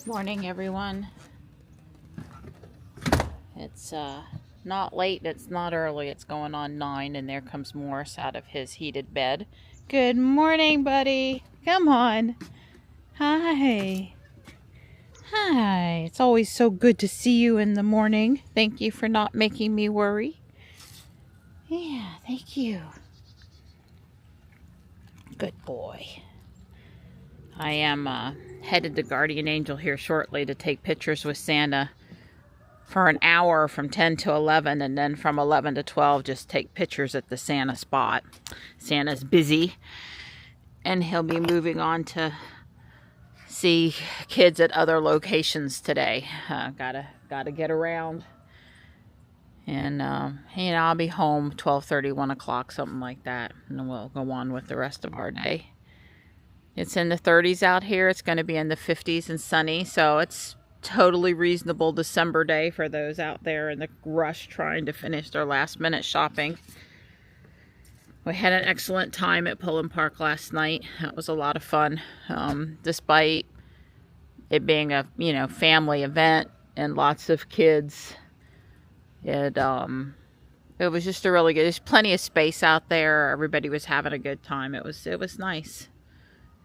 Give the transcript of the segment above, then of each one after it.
Morning, everyone. It's not late, it's not early, it's going on 9, and there comes Morris out of his heated bed. Good morning, buddy. Come on. Hi. Hi. It's always so good to see you in the morning. Thank you for not making me worry. Yeah, thank you. Good boy. I am headed to Guardian Angel here shortly to take pictures with Santa for an hour from 10 to 11, and then from 11 to 12 just take pictures at the Santa spot. Santa's busy, and he'll be moving on to see kids at other locations today. Gotta get around, and I'll be home 12:30, 1 o'clock, something like that, and then we'll go on with the rest of our day. It's in the 30s out here. It's going to be in the 50s and sunny, so it's totally reasonable December day for those out there in the rush trying to finish their last minute shopping. We had an excellent time at Pullen Park last night. That was a lot of fun, despite it being a family event and lots of kids. It was just a really good. There's plenty of space out there. Everybody was having a good time. It was nice.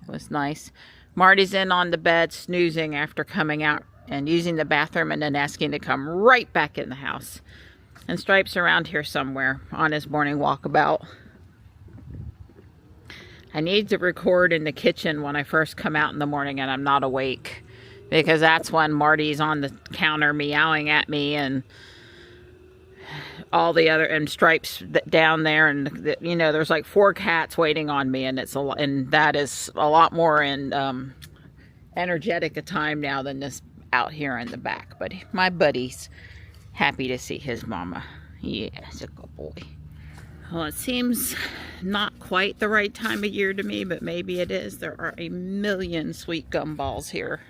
It was nice. Marty's in on the bed snoozing after coming out and using the bathroom and then asking to come right back in the house. And Stripe's around here somewhere on his morning walkabout. I need to record in the kitchen when I first come out in the morning and I'm not awake, because that's when Marty's on the counter meowing at me, and all the other, and Stripes down there, and there's like 4 cats waiting on me, and that is a lot more energetic a time now than this out here in the back. But my buddy's happy to see his mama. Yeah, it's a good boy. Well, it seems not quite the right time of year to me, but maybe it is. There are a million sweet gumballs here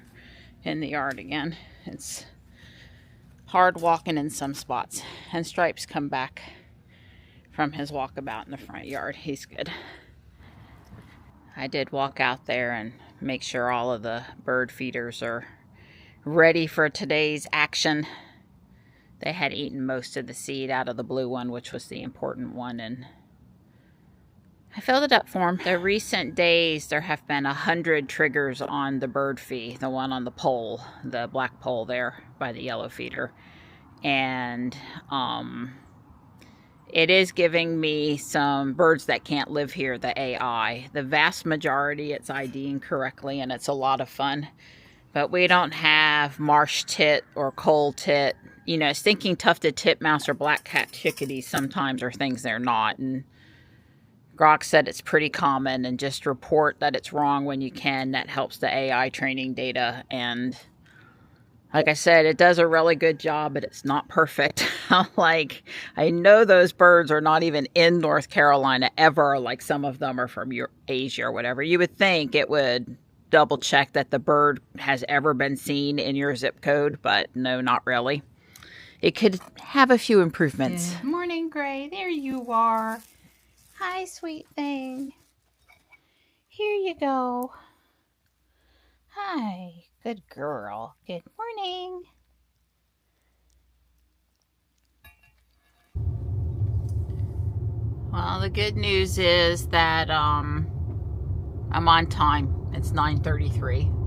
in the yard again. It's hard walking in some spots. And Stripes come back from his walkabout in the front yard. He's good. I did walk out there and make sure all of the bird feeders are ready for today's action. They had eaten most of the seed out of the blue one, which was the important one, and I filled it up for them. The recent days, there have been 100 triggers on the bird feed, the one on the pole, the black pole there by the yellow feeder. And it is giving me some birds that can't live here, the AI. The vast majority, it's IDing correctly, and it's a lot of fun. But we don't have marsh tit or coal tit. Stinking tufted titmouse or black cat chickadees sometimes are things they're not. And Grok said it's pretty common, and just report that it's wrong when you can. That helps the AI training data. And like I said, it does a really good job, but it's not perfect. I know those birds are not even in North Carolina ever. Like, some of them are from Asia or whatever. You would think it would double check that the bird has ever been seen in your zip code, but no, not really. It could have a few improvements. Good morning, Gray. There you are. Hi, sweet thing. Here you go. Hi. Good girl. Good morning. Well, the good news is that I'm on time. It's 9:33.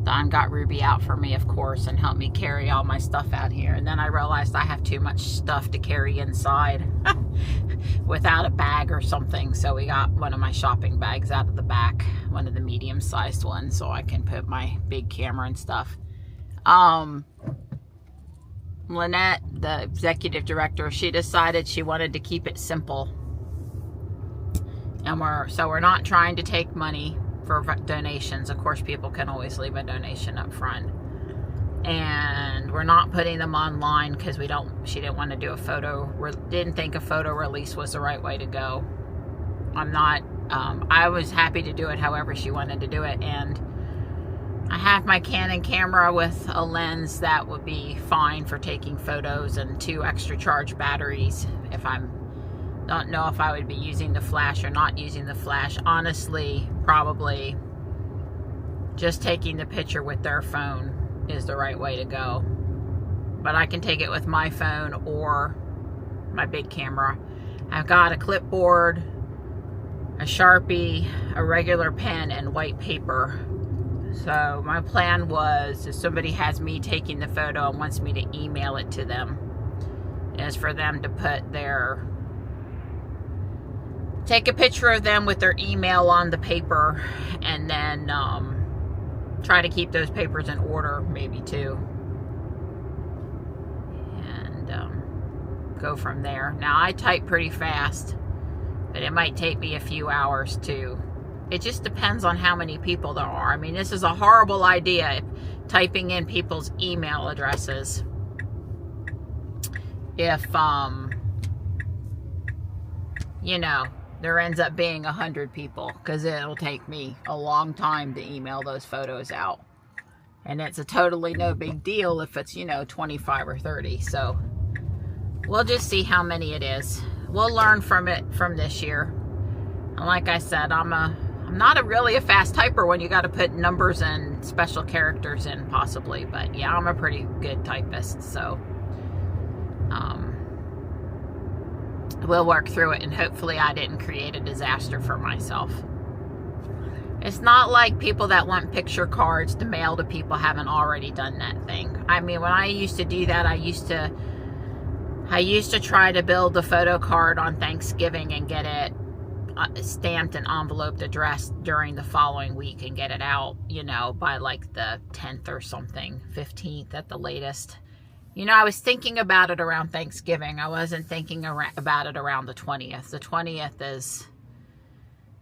Don got Ruby out for me, of course, and helped me carry all my stuff out here. And then I realized I have too much stuff to carry inside without a bag or something. So we got one of my shopping bags out of the back, one of the medium-sized ones, so I can put my big camera and stuff. Lynette, the executive director, she decided she wanted to keep it simple. And we're not trying to take money for donations. Of course, people can always leave a donation up front, and we're not putting them online because she didn't want to do a photo, didn't think a photo release was the right way to go. I was happy to do it however she wanted to do it, and I have my Canon camera with a lens that would be fine for taking photos, and 2 extra charge batteries if don't know if I would be using the flash or not using the flash. Honestly, probably just taking the picture with their phone is the right way to go. But I can take it with my phone or my big camera. I've got a clipboard, a Sharpie, a regular pen, and white paper. So my plan was, if somebody has me taking the photo and wants me to email it to them, is for them to put their, take a picture of them with their email on the paper, and then try to keep those papers in order, maybe too. Go from there. Now I type pretty fast, but it might take me a few hours too. It just depends on how many people there are. I mean, this is a horrible idea, typing in people's email addresses. If you know, there ends up being 100 people, because it'll take me a long time to email those photos out, and it's a totally no big deal if it's, you know, 25 or 30. So we'll just see how many it is. We'll learn from it from this year. And like I said, I'm not really a fast typer when you got to put numbers and special characters in, possibly. But yeah, I'm a pretty good typist. So we'll work through it, and hopefully I didn't create a disaster for myself. It's not like people that want picture cards to mail to people haven't already done that thing. I mean, when I used to do that, I used to try to build the photo card on Thanksgiving and get it stamped and enveloped, addressed during the following week, and get it out, you know, by like the 10th or something, 15th at the latest. You know, I was thinking about it around Thanksgiving. I wasn't thinking about it around the 20th. The 20th is,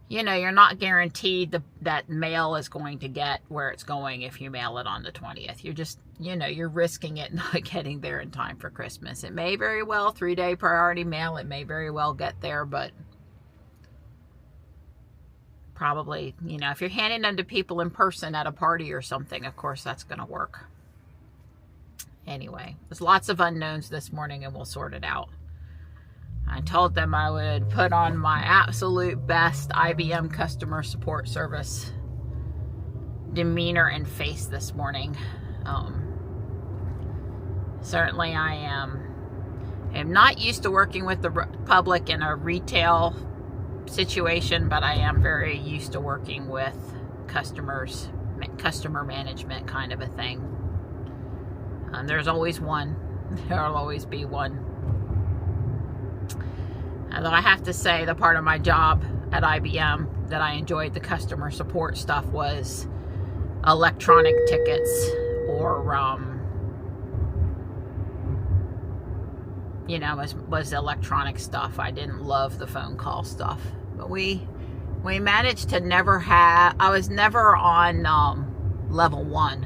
you know, you're not guaranteed that mail is going to get where it's going if you mail it on the 20th. You're just, you know, you're risking it not getting there in time for Christmas. It may very well, 3-day priority mail, it may very well get there, but probably, you know, if you're handing them to people in person at a party or something, of course that's going to work. Anyway, there's lots of unknowns this morning, and we'll sort it out. I told them I would put on my absolute best IBM customer support service demeanor and face this morning. Certainly I am not used to working with the public in a retail situation, but I am very used to working with customers, customer management kind of a thing. There's always one. There'll always be one. Although I have to say, the part of my job at IBM that I enjoyed the customer support stuff was electronic tickets, or you know, was electronic stuff. I didn't love the phone call stuff, but we managed to never have. I was never on level 1,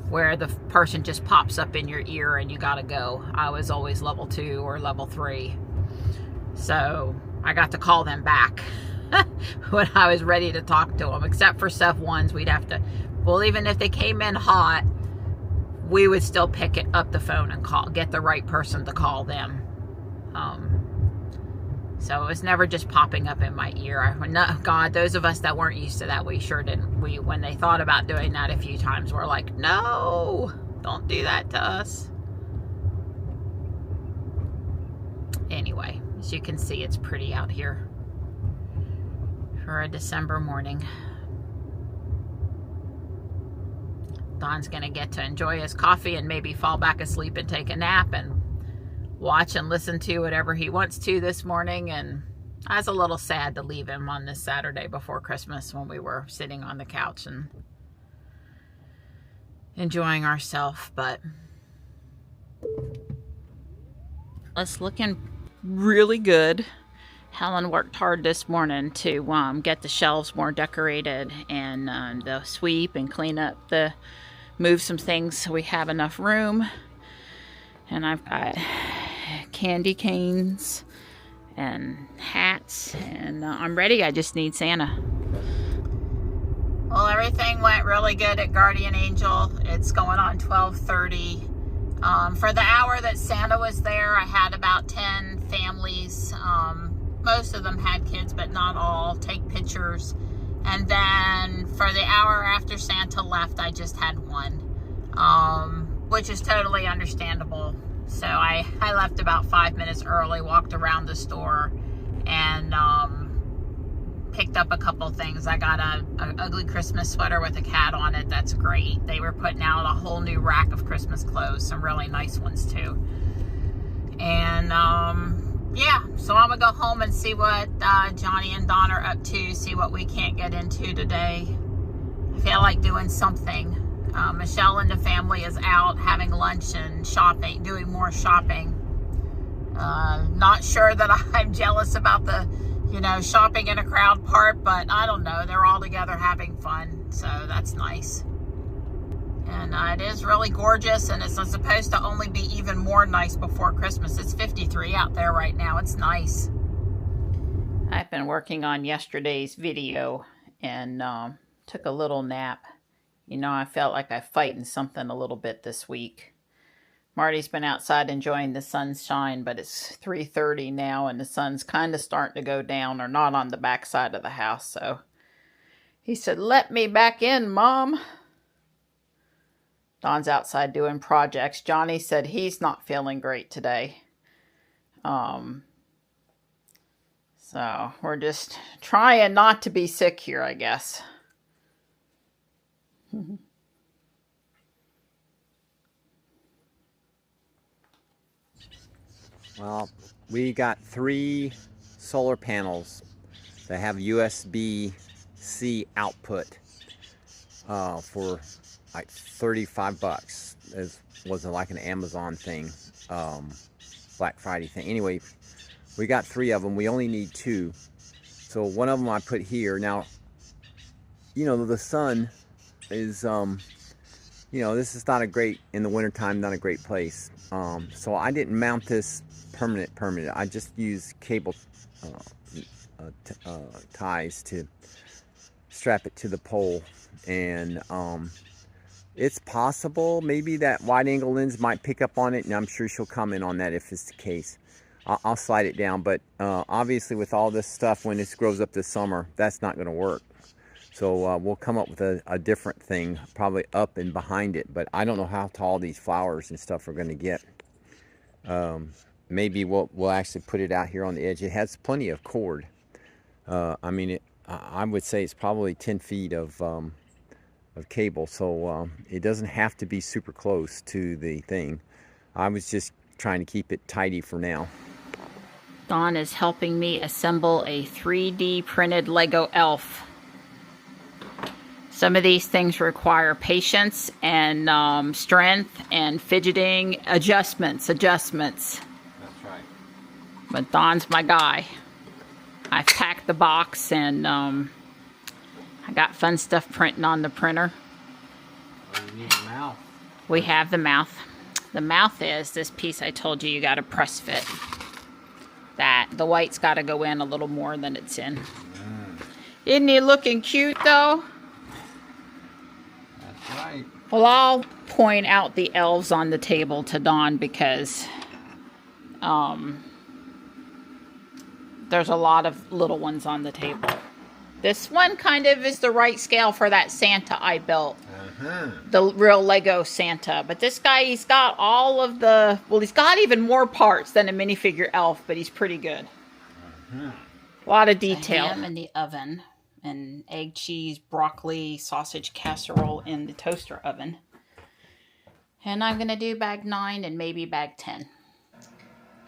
where the person just pops up in your ear and you gotta go. I was always level 2 or level 3. So I got to call them back when I was ready to talk to them, except for Sev 1s. We'd have to, well, even if they came in hot, we would still pick it up the phone and get the right person to call them. So it was never just popping up in my ear. God, those of us that weren't used to that, we sure didn't. When they thought about doing that a few times, we're like, no, don't do that to us. Anyway, as you can see, it's pretty out here for a December morning. Don's gonna get to enjoy his coffee and maybe fall back asleep and take a nap and watch and listen to whatever he wants to this morning. And I was a little sad to leave him on this Saturday before Christmas, when we were sitting on the couch and enjoying ourselves, but it's looking really good. Helen worked hard this morning to get the shelves more decorated, and the sweep and clean up move some things so we have enough room. And I've got candy canes and hats, and I'm ready. I just need Santa. Well, everything went really good at Guardian Angel. It's going on 12:30. For the hour that Santa was there, I had about 10 families. Most of them had kids, but not all, take pictures. And then for the hour after Santa left, I just had one. which is totally understandable. So I left about 5 minutes early, walked around the store, and picked up a couple things. I got a ugly Christmas sweater with a cat on it. That's great. They were putting out a whole new rack of Christmas clothes, some really nice ones too. And yeah, so I'm gonna go home and see what Johnny and Don are up to, see what we can't get into today. I feel like doing something. Michelle and the family is out having lunch and shopping, doing more shopping. Not sure that I'm jealous about the, you know, shopping in a crowd part, but I don't know. They're all together having fun, so that's nice. And it is really gorgeous, and it's supposed to only be even more nice before Christmas. It's 53 out there right now. It's nice. I've been working on yesterday's video and took a little nap. You know, I felt like I fighting something a little bit this week. Marty's been outside enjoying the sunshine, but it's 3:30 now, and the sun's kind of starting to go down, or not on the back side of the house. So he said, "Let me back in, Mom." Don's outside doing projects. Johnny said he's not feeling great today. So we're just trying not to be sick here, I guess. Well, we got 3 solar panels that have USB-C output for like 35 bucks. It wasn't like an Amazon thing, Black Friday thing. Anyway, we got 3 of them. We only need 2. So one of them I put here. Now, you know, the sun is, you know, this is not a great, in the wintertime, not a great place. So I didn't mount this permanent. I just used cable ties to strap it to the pole. And it's possible maybe that wide angle lens might pick up on it, and I'm sure she'll comment on that if it's the case. I'll slide it down, but obviously with all this stuff, when this grows up this summer, that's not going to work. So we'll come up with a different thing, probably up and behind it, but I don't know how tall these flowers and stuff are going to get. Maybe we'll actually put it out here on the edge. It has plenty of cord. I mean, I would say it's probably 10 feet of cable, so it doesn't have to be super close to the thing. I was just trying to keep it tidy for now. Dawn is helping me assemble a 3D printed Lego elf. Some of these things require patience and strength and fidgeting, adjustments. That's right. But Dawn's my guy. I've packed the box, and I got fun stuff printing on the printer. Oh, you need a mouth. We have the mouth. The mouth is this piece I told you got to press fit. That the white's got to go in a little more than it's in. Isn't he looking cute though? That's right. Well, I'll point out the elves on the table to Dawn because there's a lot of little ones on the table. This one kind of is the right scale for that Santa I built. The real Lego Santa. But this guy, he's got all of the... Well, he's got even more parts than a minifigure elf, but he's pretty good. A lot of detail. Ham in the oven. And egg, cheese, broccoli, sausage casserole in the toaster oven. And I'm going to do bag 9 and maybe bag 10.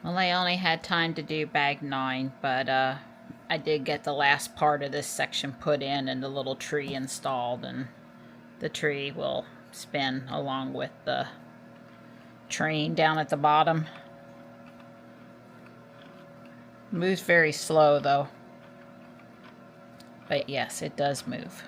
Well, I only had time to do bag 9, but I did get the last part of this section put in and the little tree installed, and the tree will spin along with the train down at the bottom. Moves very slow though. But yes, it does move.